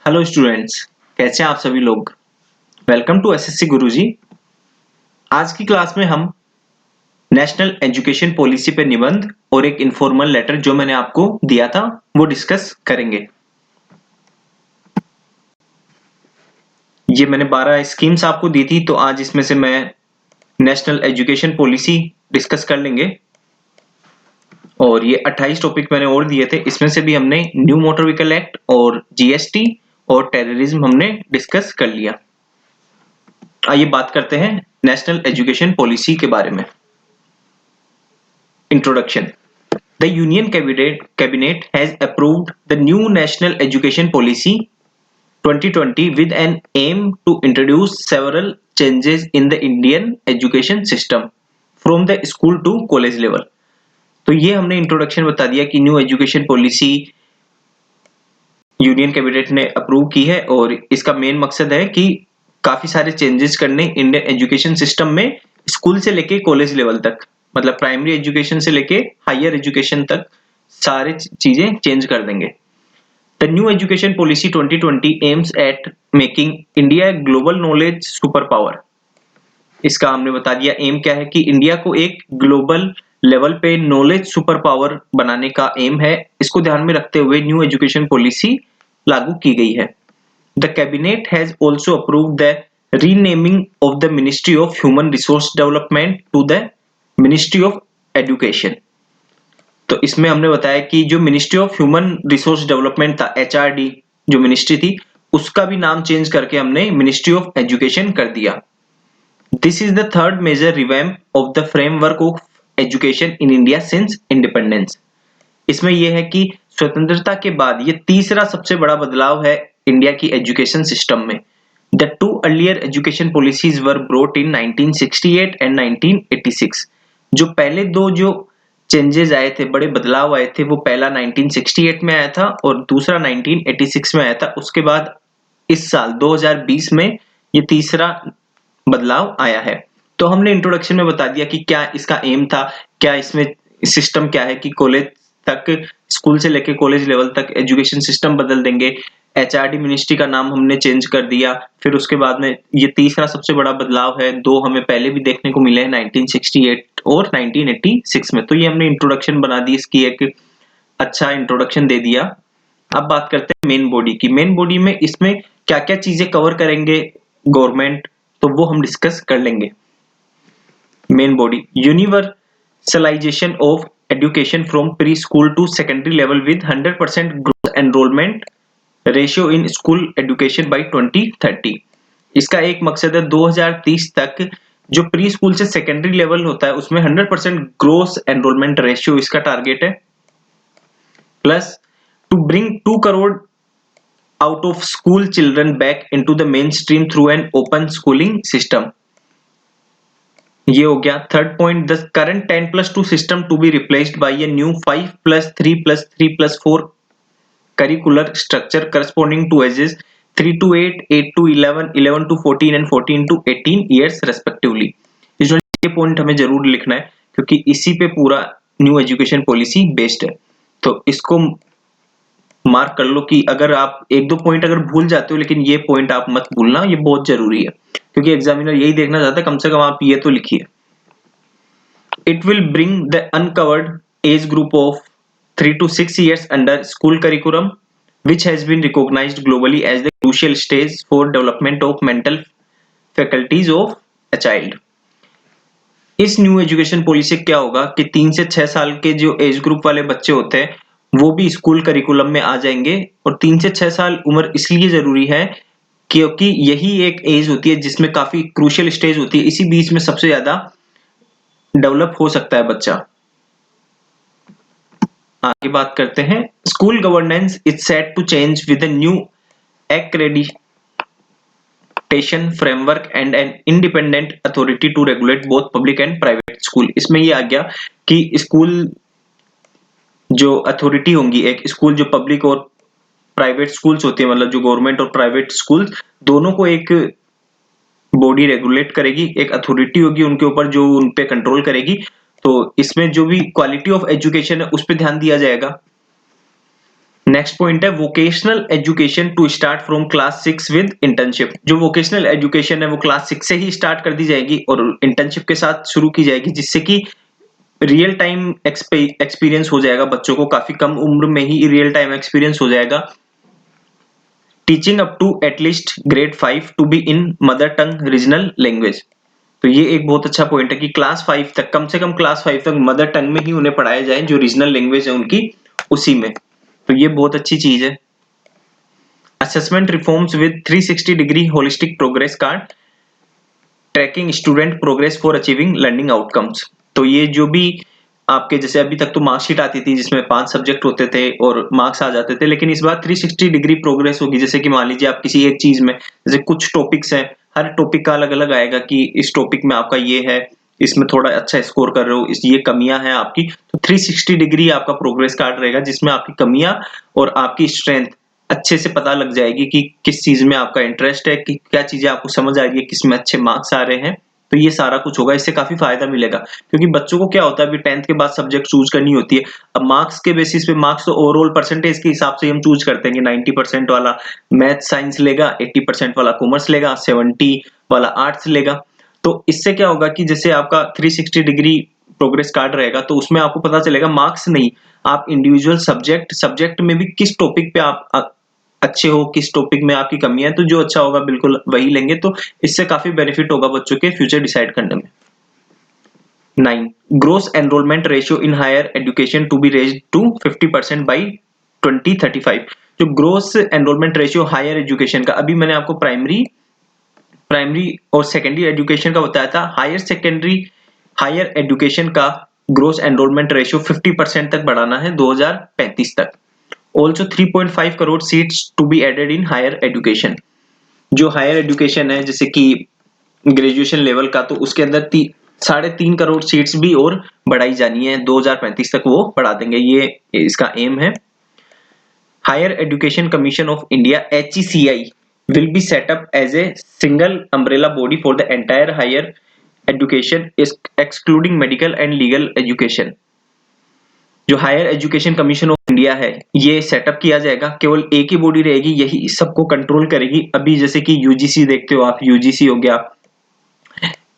Hello students, कैसे हैं आप सभी लोग। वेलकम टू एसएससी गुरुजी। आज की क्लास में हम नेशनल एजुकेशन पॉलिसी पे निबंध और एक इनफॉर्मल लेटर जो मैंने आपको दिया था वो डिस्कस करेंगे। ये मैंने 12 स्कीम्स आपको दी थी, तो आज इसमें से मैं नेशनल एजुकेशन पॉलिसी डिस्कस कर लेंगे। और ये 28 टॉपिक मैंने और दिए थे, इसमें से भी हमने न्यू मोटर व्हीकल एक्ट और जीएसटी और टेररिज्म हमने डिस्कस कर लिया। आइए बात करते हैं नेशनल एजुकेशन पॉलिसी के बारे में। Introduction. The Union Cabinet has approved the new National Education Policy 2020 with an aim to introduce several changes in the Indian education system from the school to college level। तो ये हमने introduction बता दिया कि new education policy union cabinet ने approve की है और इसका मेन मकसद है कि काफी सारे चेंजेस करने इंडियन एजुकेशन सिस्टम में, स्कूल से लेके कॉलेज लेवल तक, मतलब प्राइमरी एजुकेशन से लेके हायर एजुकेशन तक सारे चीजें चेंज कर देंगे। The new education policy 2020 aims at making India global knowledge super power. इसका हमने बता दिया एम क्या है कि इंडिया को एक ग्लोबल लेवल पे नॉलेज सुपर पावर बनाने का एम है। इसको ध्यान में रखते हुए न्यू एजुकेशन पॉलिसी लागू की गई है। The cabinet has also approved the renaming of the ministry of human resource development to the ministry of education. तो इसमें हमने बताया कि जो ministry of human resource development था, एचआरडी जो मिनिस्ट्री थी, उसका भी नाम चेंज करके हमने मिनिस्ट्री ऑफ एजुकेशन कर दिया। This is the third major revamp of the framework of education in India since independence। इसमें यह है कि स्वतंत्रता के बाद ये तीसरा सबसे बड़ा बदलाव है इंडिया की एजुकेशन सिस्टम में। The two earlier education policies were brought in 1968 and 1986। जो पहले दो जो चेंजेस आए थे, बड़े बदलाव आए थे, वो पहला 1968 में आया था और दूसरा 1986 में आया था। उसके बाद इस साल 2020 में ये तीसरा बदलाव आया है। तो हमने इंट्रोडक्शन में बता दिया कि क्या इसका एम था, क्या इसमें सिस्टम क्या है कि कॉलेज तक, स्कूल से लेके कॉलेज लेवल तक एजुकेशन सिस्टम बदल देंगे। एचआरडी मिनिस्ट्री का नाम हमने चेंज कर दिया। फिर उसके बाद में ये तीसरा सबसे बड़ा बदलाव है। दो हमें पहले भी देखने को मिले हैं 1968 और 1986 में। तो ये हमने इंट्रोडक्शन बना दी, इसकी एक अच्छा इंट्रोडक्शन दे दिया। अब बात करते हैं मेन बॉडी की। मेन बॉडी में इसमें क्या क्या चीजें कवर करेंगे गवर्नमेंट, तो वो हम डिस्कस कर लेंगे। Main body universalisation of education from pre school to secondary level with 100% growth enrolment ratio in school education by 2030। इसका एक मकसद है 2030 तक जो प्री स्कूल से सेकेंडरी लेवल होता है उसमें 100% ग्रोथ एनरोलमेंट रेशियो इसका टारगेट है। Plus to bring 2 crore out of school children back into the mainstream through an open schooling system। ये हो गया third point. The current 10+2 system to be replaced by a new 5+3+3+4 curricular structure corresponding to ages 3 to 8, 8 to 11, 11 to 14 and 14 to 18 years respectively. ये point हमें जरूर लिखना है क्योंकि इसी पे पूरा न्यू एजुकेशन पॉलिसी बेस्ड है। तो इसको मार्क कर लो कि अगर आप एक दो पॉइंट अगर भूल जाते हो, लेकिन ये पॉइंट आप मत भूलना, ये बहुत जरूरी है क्योंकि एग्जामिनर यही देखना चाहता है कम से कम आप ये तो लिखिए। It will bring the uncovered age group of 3 to 6 years under school curriculum which has been recognized globally as the crucial stage for development of mental faculties of a child। इस न्यू एजुकेशन पॉलिसी क्या होगा कि 3 से 6 साल के जो age group वाले बच्चे होते हैं वो भी स्कूल करिकुलम में आ जाएंगे। और 3 से 6 साल उम्र इसलिए जरूरी है क्योंकि यही एक एज होती है जिसमें काफी क्रूशियल स्टेज होती है, इसी बीच में सबसे ज्यादा डेवलप हो सकता है बच्चा। आगे बात करते हैं। School governance is set to change with new accreditation framework and an independent authority to regulate both public and private school. इसमें यह आ गया कि स्कूल जो अथॉरिटी होंगी, एक स्कूल जो पब्लिक और प्राइवेट स्कूल्स होते हैं, मतलब जो गवर्नमेंट और प्राइवेट स्कूल दोनों को एक बॉडी रेगुलेट करेगी, एक अथॉरिटी होगी उनके ऊपर जो उन पे कंट्रोल करेगी। तो इसमें जो भी क्वालिटी ऑफ एजुकेशन है उस पर ध्यान दिया जाएगा। नेक्स्ट पॉइंट है vocational education to start from class 6 with internship. जो वोकेशनल एजुकेशन है वो क्लास 6 से ही स्टार्ट कर दी जाएगी और इंटर्नशिप के साथ शुरू की जाएगी, जिससे कि रियल टाइम एक्सपीरियंस हो जाएगा बच्चों को, काफी कम उम्र में ही रियल टाइम एक्सपीरियंस हो जाएगा। Teaching up to at least grade 5 to be in mother tongue regional language. तो ये एक बहुत अच्छा पॉइंट है कि क्लास 5 तक, कम से कम क्लास 5 तक मदर टंग में ही उन्हें पढ़ाया जाए, जो रीजनल लैंग्वेज है उनकी उसी में। तो ये बहुत अच्छी चीज है। Assessment reforms with 360 degree holistic progress card tracking student progress for achieving learning outcomes. तो ये जो भी आपके, जैसे अभी तक तो मार्कशीट आती थी जिसमें 5 सब्जेक्ट होते थे और मार्क्स आ जाते थे, लेकिन इस बार 360 डिग्री प्रोग्रेस होगी। जैसे कि मान लीजिए आप किसी एक चीज में, जैसे कुछ टॉपिक्स हैं, हर टॉपिक का अलग अलग आएगा कि इस टॉपिक में आपका ये है, इसमें थोड़ा अच्छा स्कोर कर रहे हो, इस ये कमियां हैं आपकी, तो 360 डिग्री आपका प्रोग्रेस कार्ड रहेगा जिसमें आपकी कमियां और आपकी स्ट्रेंथ अच्छे से पता लग जाएगी कि किस चीज में आपका इंटरेस्ट है, कि क्या चीजें आपको समझ आ रही है, किस में अच्छे मार्क्स आ रहे हैं। तो ये सारा कुछ होगा, इससे काफी फायदा मिलेगा। क्योंकि बच्चों को क्या होता है, अभी 10th के बाद सब्जेक्ट चूज करनी होती है। अब मार्क्स के बेसिस पे, मार्क्स तो ओवरऑल परसेंटेज के हिसाब से हम चूज करते हैं कि 90% वाला मैथ साइंस लेगा, 80% वाला कॉमर्स लेगा, 70 वाला आर्ट्स लेगा। तो इससे क्या होगा कि जैसे आपका 360 डिग्री प्रोग्रेस कार्ड रहेगा तो उसमें आपको पता चलेगा, मार्क्स नहीं, आप इंडिविजुअल सब्जेक्ट में भी किस टॉपिक पे आप अच्छे हो, किस टॉपिक में आपकी कमी है, तो जो अच्छा होगा बिल्कुल वही लेंगे। तो इससे काफी बेनिफिट होगा बच्चों के फ्यूचर डिसाइड करने में। 9 gross enrolment ratio in higher education to be raised to 50% by 2035। जो gross enrolment ratio higher education का, अभी मैंने आपको प्राइमरी और सेकेंडरी एजुकेशन का बताया था, हायर एजुकेशन का ग्रोस एनरोलमेंट रेशियो 50% तक बढ़ाना है 2035 तक। Also 3.5 crore seats to be added in higher education. जो हायर एजुकेशन है जैसे कि ग्रेजुएशन लेवल का, तो उसके अंदर 3.5 करोड़ सीट्स भी और बढ़ाई जानी है 2035 तक, वो बढ़ा देंगे, ये इसका एम है। Higher education commission of India HECI will be set up as a single umbrella body for the entire higher education excluding medical and legal education। जो higher education commission of India है ये setup किया जाएगा, केवल एक ही body रहेगी, यही सबको कंट्रोल करेगी। अभी जैसे कि यूजीसी देखते हो आप, यूजीसी हो गया,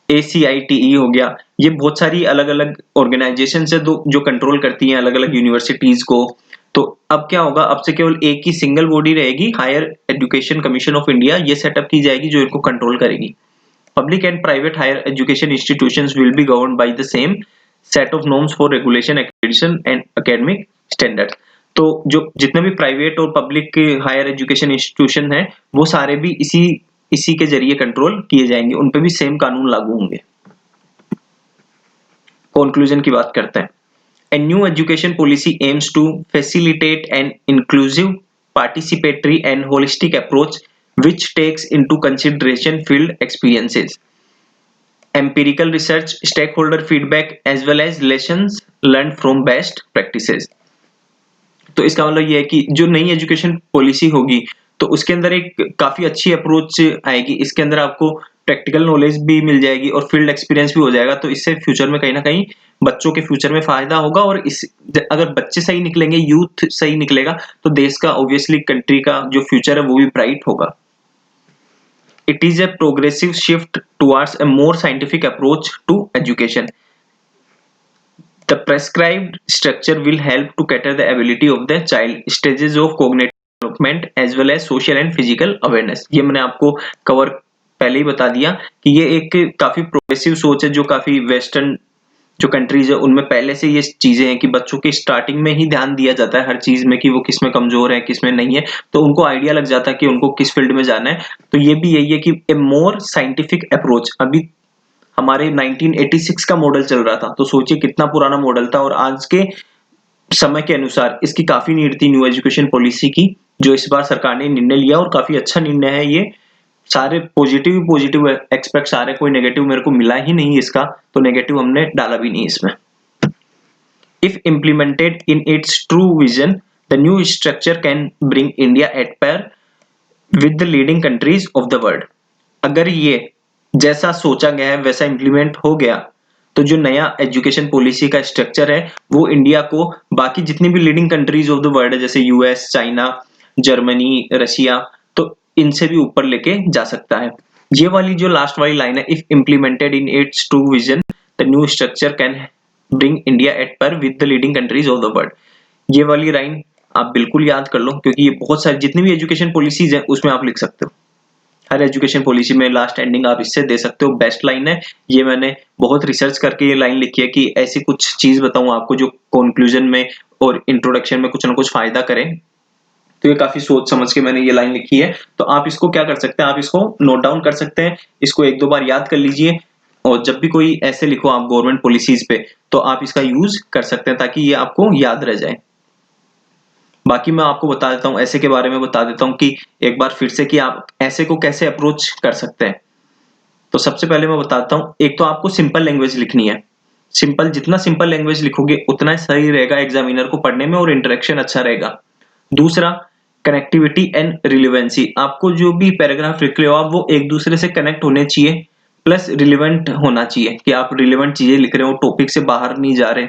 ACITE हो गया, ये बहुत सारी अलग अलग ऑर्गेनाइजेशन है जो कंट्रोल करती हैं अलग अलग यूनिवर्सिटीज को। तो अब क्या होगा, अब से केवल एक ही सिंगल बॉडी रहेगी, higher education commission of India, ये सेटअप की जाएगी जो इनको कंट्रोल करेगी। Public and private higher education institutions will be governed by the same set of norms for regulation, accreditation and academic standards. तो जो जितने भी प्राइवेट और पब्लिक हायर एजुकेशन इंस्टीट्यूशन है वो सारे भी इसी के जरिए कंट्रोल किए जाएंगे, उन पे भी सेम कानून लागू होंगे। कंक्लूजन की बात करते हैं। A new education policy aims to facilitate an inclusive, participatory and holistic approach which takes into consideration field experiences, empirical research, stakeholder feedback as well as lessons learned from best practices। तो इसका मतलब ये है कि जो नई education policy होगी तो उसके अंदर एक काफी अच्छी अप्रोच आएगी, इसके अंदर आपको प्रैक्टिकल नॉलेज भी मिल जाएगी और फील्ड एक्सपीरियंस भी हो जाएगा। तो इससे फ्यूचर में कहीं ना कहीं बच्चों के फ्यूचर में फायदा होगा, और इस अगर बच्चे सही निकलेंगे, यूथ सही निकलेगा, तो देश का, ऑब्वियसली कंट्री का जो फ्यूचर है वो भी ब्राइट होगा। It is a progressive shift towards a more scientific approach to education. The prescribed structure will help to cater the ability of the child, stages of cognitive development as well as social and physical awareness। ये मैंने आपको cover पहले ही बता दिया कि ये एक काफी प्रोग्रेसिव सोच है, जो काफी वेस्टर्न जो कंट्रीज है उनमें पहले से ये चीजें हैं कि बच्चों की स्टार्टिंग में ही ध्यान दिया जाता है हर चीज में कि वो किस में कमजोर है, किस में नहीं है, तो उनको आइडिया लग जाता है कि उनको किस फील्ड में जाना है। तो ये भी यही है कि ए मोर साइंटिफिक अप्रोच। अभी हमारे 1986 का मॉडल चल रहा था, तो सोचिए कितना पुराना मॉडल था, और आज के समय के अनुसार इसकी काफी नीड थी न्यू एजुकेशन पॉलिसी की, जो इस बार सरकार ने निर्णय लिया, और काफी अच्छा निर्णय है ये। सारे पॉजिटिव एक्सपेक्ट्स आ रहे, कोई नेगेटिव मेरे को मिला ही नहीं इसका, तो नेगेटिव हमने डाला भी नहीं इसमें। If implemented in its true vision, the new structure can bring India at par with the leading countries of the world. अगर ये जैसा सोचा गया है वैसा इंप्लीमेंट हो गया तो जो नया एजुकेशन पॉलिसी का स्ट्रक्चर है वो इंडिया को बाकी जितनी भी leading countries of the world है जैसे यूएस, चाइना, जर्मनी, रशिया, तो इनसे भी ऊपर लेके जा सकता है। ये वाली जो लास्ट वाली लाइन है, if implemented in its true vision the new structure can bring India at par with the leading countries of the world. ये वाली लाइन आप बिल्कुल याद कर लो, क्योंकि ये बहुत सारी जितनी भी एजुकेशन पॉलिसीज हैं उसमें आप लिख सकते हो। हर एजुकेशन पॉलिसी में लास्ट एंडिंग आप इससे दे सकते हो। बेस्ट लाइन है ये, मैंने बहुत रिसर्च करके ये लाइन लिखी है कि ऐसी कुछ चीज बताऊं आपको जो कंक्लूजन में और इंट्रोडक्शन में कुछ ना कुछ फायदा करे। तो ये काफी सोच समझ के मैंने ये लाइन लिखी है। तो आप इसको क्या कर सकते हैं, आप इसको नोट डाउन कर सकते हैं, इसको एक दो बार याद कर लीजिए, और जब भी कोई ऐसे लिखो आप गवर्नमेंट पॉलिसीज पे तो आप इसका यूज कर सकते हैं ताकि ये आपको याद रह जाए। बाकी मैं आपको बता देता हूं ऐसे के बारे में, बता देता हूं कि एक बार फिर से कि आप ऐसे को कैसे अप्रोच कर सकते हैं। तो सबसे पहले मैं बताता हूं, एक तो आपको सिंपल लैंग्वेज लिखनी है। सिंपल, जितना सिंपल लैंग्वेज लिखोगे उतना सही रहेगा एग्जामिनर को पढ़ने में और इंटरेक्शन अच्छा रहेगा। दूसरा, कनेक्टिविटी एंड रिलेवेंसी, आपको जो भी पैराग्राफ लिख रहे हो आप वो एक दूसरे से कनेक्ट होने चाहिए, प्लस रिलेवेंट होना चाहिए कि आप रिलेवेंट चीजें लिख रहे हो, टॉपिक से बाहर नहीं जा रहे।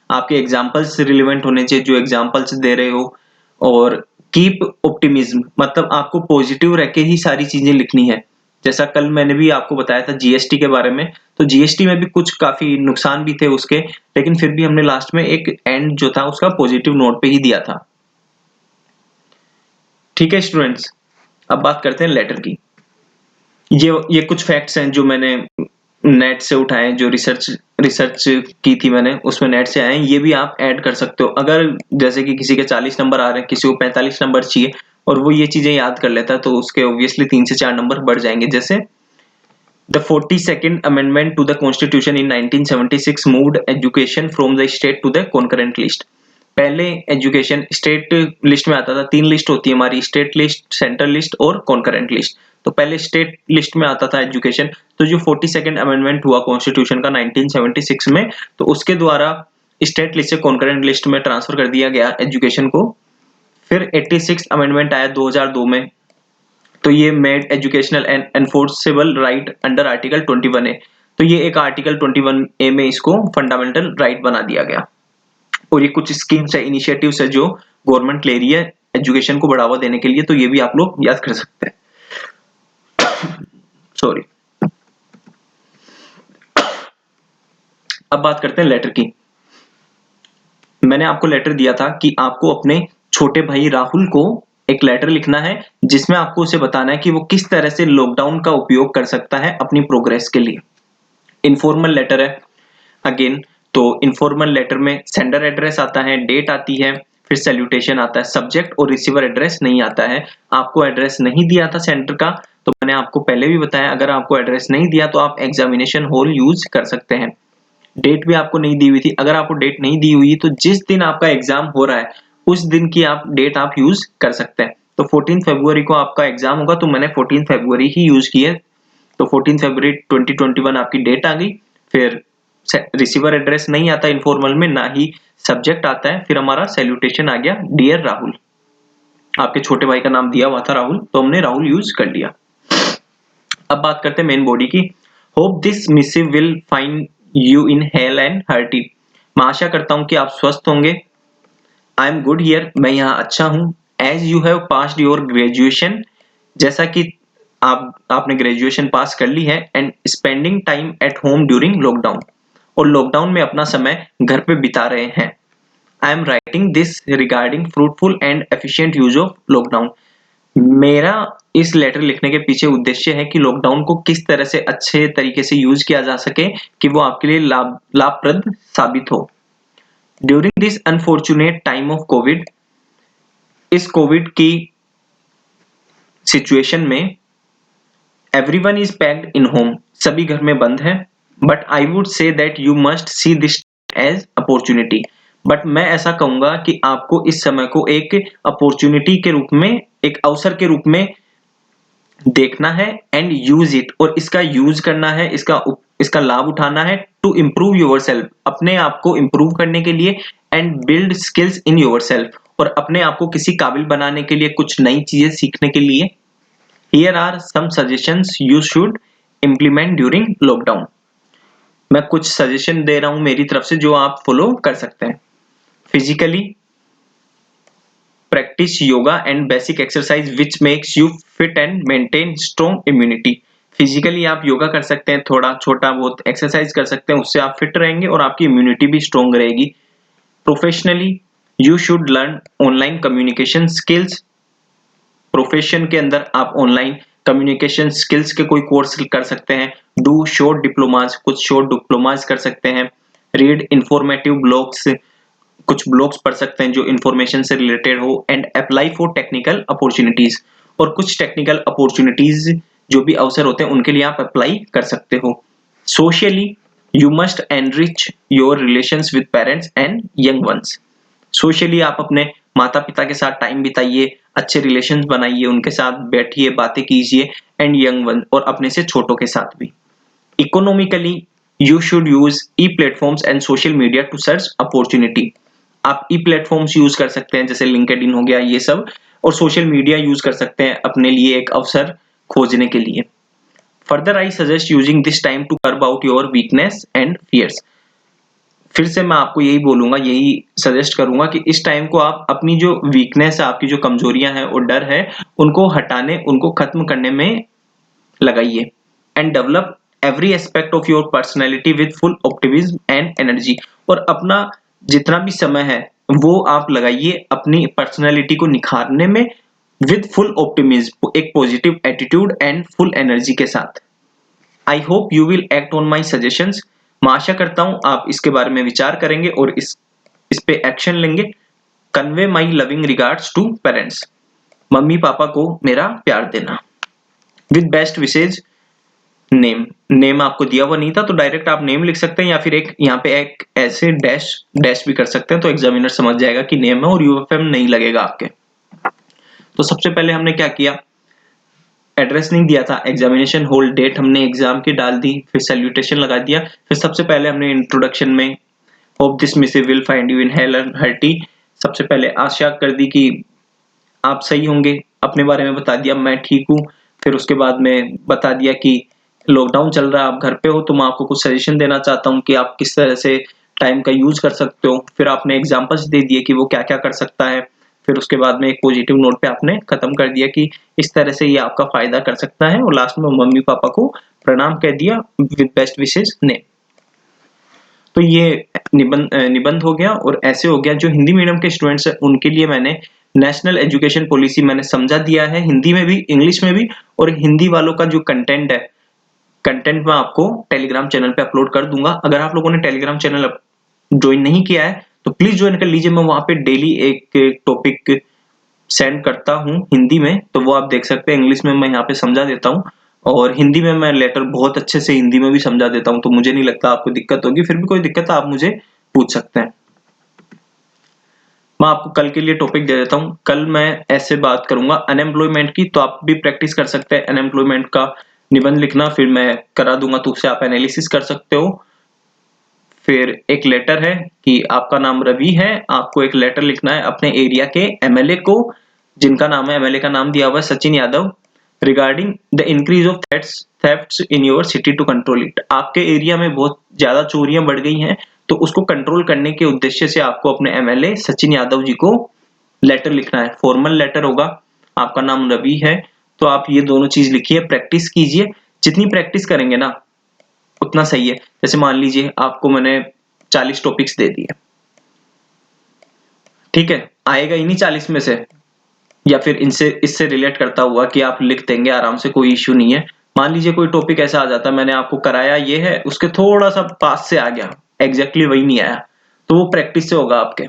आपके एग्जाम्पल्स रिलेवेंट होने चाहिए जो एग्जाम्पल्स दे रहे हो। और कीप ऑप्टिमिज्म, मतलब आपको पॉजिटिव रह के ही सारी चीजें लिखनी है। जैसा कल मैंने भी आपको बताया था जीएसटी के बारे में, तो जीएसटी में भी कुछ काफी नुकसान भी थे उसके, लेकिन फिर भी हमने लास्ट में एक एंड जो था उसका पॉजिटिव नोट पे ही दिया था। ठीक है स्टूडेंट्स, अब बात करते हैं लेटर की। ये कुछ फैक्ट्स हैं जो मैंने नेट से उठाए, जो रिसर्च की थी मैंने, उसमें नेट से आए हैं। ये भी आप ऐड कर सकते हो। अगर जैसे कि किसी के 40 नंबर आ रहे हैं, किसी को 45 नंबर चाहिए और वो ये चीजें याद कर लेता है, तो उसके ऑब्वियसली 3 से 4 नंबर बढ़ जाएंगे। जैसे the 42nd amendment to the constitution in 1976 moved education from the state to the concurrent list. पहले एजुकेशन स्टेट लिस्ट में आता था, 3 लिस्ट होती है हमारी, स्टेट लिस्ट, सेंट्रल लिस्ट और कॉन्करेंट लिस्ट। तो पहले स्टेट लिस्ट में आता था एजुकेशन, तो जो 42nd अमेंडमेंट हुआ कॉन्स्टिट्यूशन का 1976 में, तो उसके द्वारा स्टेट लिस्ट से कॉन्करेंट लिस्ट में ट्रांसफर कर दिया गया एजुकेशन को। फिर 86th अमेंडमेंट आया 2002 में, तो ये made educational and enforceable right under article 21A। तो ये एक आर्टिकल 21A में इसको फंडामेंटल राइट बना दिया गया। और ये कुछ स्कीम्स है, इनिशिएटिव्स है जो गवर्नमेंट ले रही है एजुकेशन को बढ़ावा देने के लिए, तो ये भी आप लोग याद कर सकते हैं। सॉरी। अब बात करते हैं लेटर की। मैंने आपको लेटर दिया था कि आपको अपने छोटे भाई राहुल को एक लेटर लिखना है जिसमें आपको उसे बताना है कि वो किस तरह से लॉकडाउन का उपयोग कर सकता है अपनी प्रोग्रेस के लिए। इनफॉर्मल लेटर है अगेन, तो इनफॉर्मल लेटर में सेंडर एड्रेस आता है, डेट आती है, फिर सैल्यूटेशन आता है, सब्जेक्ट और रिसीवर एड्रेस नहीं आता है। आपको एड्रेस नहीं दिया था सेंटर का, तो मैंने आपको पहले भी बताया, अगर आपको एड्रेस नहीं दिया तो आप एग्जामिनेशन हॉल यूज कर सकते हैं। डेट भी आपको नहीं दी हुई थी, अगर आपको डेट नहीं दी हुई तो जिस दिन आपका एग्जाम हो रहा है उस दिन की आप डेट आप यूज कर सकते हैं। तो 14 फरवरी को आपका एग्जाम होगा, तो मैंने 14 फरवरी ही यूज की है। तो 14 फरवरी 2021 आपकी डेट आ गई। फिर रिसीवर एड्रेस नहीं आता इनफॉर्मल में, ना ही सब्जेक्ट आता है, फिर हमारा सैल्यूटेशन आ गया डियर राहुल। आपके छोटे भाई का नाम दिया हुआ था राहुल, तो हमने राहुल यूज कर लिया। अब बात करते हैं मेन बॉडी की। Hope this massive will find you in hell and hearty. मैं आशा करता हूं कि आप स्वस्थ होंगे। आई एम गुड हियर, मैं यहाँ अच्छा हूँ। As you have passed your graduation, जैसा कि आपने ग्रेजुएशन पास कर ली है, and spending time at home during lockdown, और लॉकडाउन में अपना समय घर पे बिता रहे हैं। I am writing this regarding fruitful and efficient use of lockdown. मेरा इस लेटर लिखने के पीछे उद्देश्य है कि लॉकडाउन को किस तरह से अच्छे तरीके से यूज किया जा सके कि वो आपके लिए लाभप्रद साबित हो। During this unfortunate time of Covid, इस कोविड की सिचुएशन में everyone is packed in home, सभी घर में बंद है। But I would say that you must see this as opportunity. But मैं ऐसा कहूंगा कि आपको इस समय को एक अपॉर्चुनिटी के रूप में, एक अवसर के रूप में देखना है, एंड यूज इट, और इसका यूज करना है, इसका लाभ उठाना है, टू इम्प्रूव योर सेल्फ, अपने आप को इम्प्रूव करने के लिए, and build skills in your self, और अपने आप को किसी काबिल बनाने के लिए, कुछ नई चीजें सीखने के लिए। Here are some suggestions you should implement during lockdown. मैं कुछ सजेशन दे रहा हूं मेरी तरफ से जो आप फॉलो कर सकते हैं। Physically practice yoga and basic exercise which makes you fit and maintain strong immunity। Physically आप योगा कर सकते हैं, थोड़ा छोटा बहुत एक्सरसाइज कर सकते हैं, उससे आप फिट रहेंगे और आपकी इम्यूनिटी भी स्ट्रांग रहेगी। Professionally you should learn online communication skills. Profession के अंदर आप ऑनलाइन कम्युनिकेशन स्किल्स के कोई कोर्स कर सकते हैं। डू शॉर्ट डिप्लोमास, कुछ शॉर्ट डिप्लोमास कर सकते हैं। रीड इंफॉर्मेटिव ब्लॉग्स, कुछ ब्लॉग्स पढ़ सकते हैं जो इंफॉर्मेशन से रिलेटेड हो। And apply for technical opportunities, और कुछ टेक्निकल अपॉर्चुनिटीज जो भी अवसर होते हैं उनके लिए आप अप्लाई कर सकते हो। Socially you must enrich your relations with parents and young ones. Socially आप अपने माता पिता के साथ टाइम बिताइए, अच्छे रिलेशंस बनाइए, उनके साथ बैठिए, बातें कीजिए। एंड यंग वन, और अपने से छोटों के साथ भी। Economically you should use e platforms and social media to search opportunity. आप ई प्लेटफॉर्म्स यूज कर सकते हैं जैसे लिंक्डइन हो गया ये सब, और सोशल मीडिया यूज कर सकते हैं अपने लिए एक अवसर खोजने के लिए। Further I suggest using this time to curb out your weakness and fears. फिर से मैं आपको यही बोलूंगा, यही सजेस्ट करूंगा कि इस टाइम को आप अपनी जो वीकनेस है, आपकी जो कमजोरियां हैं और डर है, उनको हटाने, उनको खत्म करने में लगाइए। And develop every aspect of your personality with full optimism and energy. और अपना जितना भी समय है वो आप लगाइए अपनी पर्सनैलिटी को निखारने में विद फुल ऑप्टिमिज्म, एक positive attitude and full energy के साथ। I hope you will act on my suggestions. मैं आशा करता हूं आप इसके बारे में विचार करेंगे और इस पे एक्शन लेंगे। Convey my loving regards to parents. Mummy papa को मेरा प्यार देना। With best wishes. नेम आपको दिया हुआ नहीं था तो डायरेक्ट आप नेम लिख सकते हैं, या फिर एक यहाँ पे एक ऐसे डैश डैश भी कर सकते हैं, तो एग्जामिनर समझ जाएगा कि नेम है और यूएफएम नहीं लगेगा आपके। तो सबसे पहले हमने क्या किया, एड्रेस नहीं दिया था, एग्जामिनेशन होल डेट हमने एग्जाम की डाल दी, फिर सैल्यूटेशन लगा दिया। फिर सबसे पहले हमने इंट्रोडक्शन में hope this massive will find you in hell and hearty, सबसे पहले आशा कर दी कि आप सही होंगे, अपने बारे में बता दिया मैं ठीक हूँ। फिर उसके बाद में बता दिया कि लॉकडाउन चल रहा है, आप घर पे हो, तो मैं आपको कुछ सजेशन देना चाहता हूँ कि आप किस तरह से टाइम का यूज कर सकते हो। फिर आपने एग्जांपल्स दे दिए कि वो क्या क्या कर सकता है। फिर उसके बाद में एक पॉजिटिव नोट पे आपने खत्म कर दिया कि इस तरह से ये आपका फायदा कर सकता है, और लास्ट में मम्मी पापा को प्रणाम कह दिया विद बेस्ट विशेस ने। तो ये निबंध हो गया। और ऐसे हो गया जो हिंदी मीडियम के स्टूडेंट्स हैं उनके लिए मैंने नेशनल एजुकेशन पॉलिसी मैंने समझा दिया है, हिंदी में भी इंग्लिश में भी। और हिंदी वालों का जो कंटेंट है, कंटेंट मैं आपको टेलीग्राम चैनल पे अपलोड कर दूंगा। अगर आप लोगों ने टेलीग्राम चैनल ज्वाइन नहीं किया है तो प्लीज ज्वाइन कर लीजिए। मैं वहां पे डेली एक टॉपिक सेंड करता हूं हिंदी में, तो वो आप देख सकते हैं। इंग्लिश में मैं यहाँ पे समझा देता हूँ, और हिंदी में मैं लेटर बहुत अच्छे से हिंदी में भी समझा देता हूँ, तो मुझे नहीं लगता आपको दिक्कत होगी। फिर भी कोई दिक्कत है आप मुझे पूछ सकते हैं। मैं आपको कल के लिए टॉपिक दे देता हूँ। कल मैं ऐसे बात करूंगा अनएम्प्लॉयमेंट की, तो आप भी प्रैक्टिस कर सकते हैं अनएम्प्लॉयमेंट का निबंध लिखना, फिर मैं करा दूंगा तो उससे आप एनालिसिस कर सकते हो। फिर एक लेटर है कि आपका नाम रवि है, आपको एक लेटर लिखना है अपने एरिया के एमएलए को, जिनका नाम है, एमएलए का नाम दिया हुआ है Sachin Yadav, regarding the increase of thefts in your city to control it. आपके एरिया में बहुत ज्यादा चोरियां बढ़ गई हैं, तो उसको कंट्रोल करने के उद्देश्य से आपको अपने एमएलए सचिन यादव जी को लेटर लिखना है। फॉर्मल लेटर होगा, आपका नाम रवि है, तो आप ये दोनों चीज लिखिए, प्रैक्टिस कीजिए। जितनी प्रैक्टिस करेंगे ना उतना सही है। जैसे मान लीजिए आपको मैंने 40 टॉपिक्स दे दिए, ठीक है, आएगा ही नहीं 40 में से, या फिर इनसे इससे रिलेट करता हुआ कि आप लिख देंगे आराम से, कोई इश्यू नहीं है। मान लीजिए कोई टॉपिक ऐसा आ जाता है, मैंने आपको कराया ये है, उसके थोड़ा सा पास से आ गया, एग्जैक्टली वही नहीं आया, तो वो प्रैक्टिस से होगा आपके।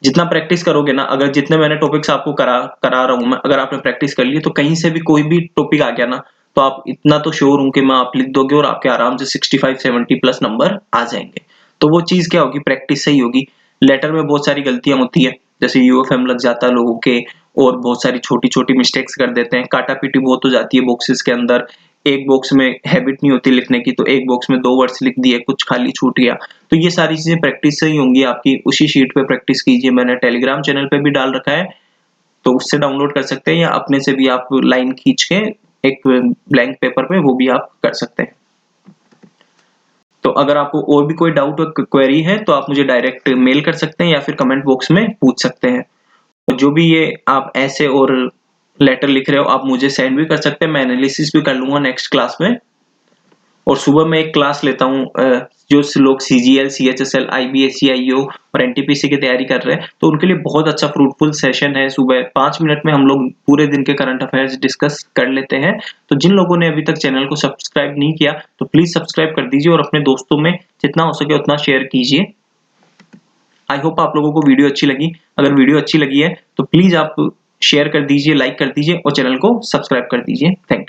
जितना प्रैक्टिस करोगे ना, अगर जितने मैंने टॉपिक्स आपको करा रहा हूं मैं, अगर आपने प्रैक्टिस कर ली तो कहीं से भी कोई भी टॉपिक आ गया ना, तो आप इतना तो श्योर हूं कि मैं आप लिख दोगे और आपके आराम से 65-70 प्लस नंबर आ जाएंगे। तो वो चीज क्या होगी, प्रैक्टिस से ही होगी। लेटर में बहुत सारी गलतियां होती है, जैसे यूएफएम लग जाता है लोगों के, और बहुत सारी छोटी छोटी मिस्टेक्स कर देते हैं, काटा पीटी बहुत हो जाती है बॉक्सेस के अंदर। एक बॉक्स में हैबिट नहीं होती लिखने की, तो एक बॉक्स में 2 वर्ड्स लिख दिए, कुछ खाली छूट गया। तो ये सारी चीजें प्रैक्टिस से ही होंगी आपकी। उसी शीट पे प्रैक्टिस कीजिए, मैंने टेलीग्राम चैनल पे भी डाल रखा है, तो उससे डाउनलोड कर सकते हैं, या अपने से भी आप लाइन खींच के एक ब्लैंक पेपर पे वो भी आप कर सकते हैं। तो अगर आपको और भी कोई डाउट और क्वेरी है तो आप मुझे डायरेक्ट मेल कर सकते हैं या फिर कमेंट बॉक्स में पूछ सकते हैं। और जो भी ये आप ऐसे और लेटर लिख रहे हो आप मुझे सेंड भी कर सकते हैं, मैं एनालिसिस भी कर लूंगा नेक्स्ट क्लास में। और सुबह मैं एक क्लास लेता हूँ जो लोग सीजीएल, सीएचएसएल, आईबीएससी, आईओ और एनटीपीसी की तैयारी कर रहे हैं तो उनके लिए बहुत अच्छा फ्रूटफुल सेशन है। सुबह 5 मिनट में हम लोग पूरे दिन के करंट अफेयर्स डिस्कस कर लेते हैं। तो जिन लोगों ने अभी तक चैनल को सब्सक्राइब नहीं किया तो प्लीज सब्सक्राइब कर दीजिए और अपने दोस्तों में जितना हो सके उतना शेयर कीजिए। आई होप आप लोगों को वीडियो अच्छी लगी। अगर वीडियो अच्छी लगी है तो प्लीज आप शेयर कर दीजिए, लाइक कर दीजिए और चैनल को सब्सक्राइब कर दीजिए। Thank you.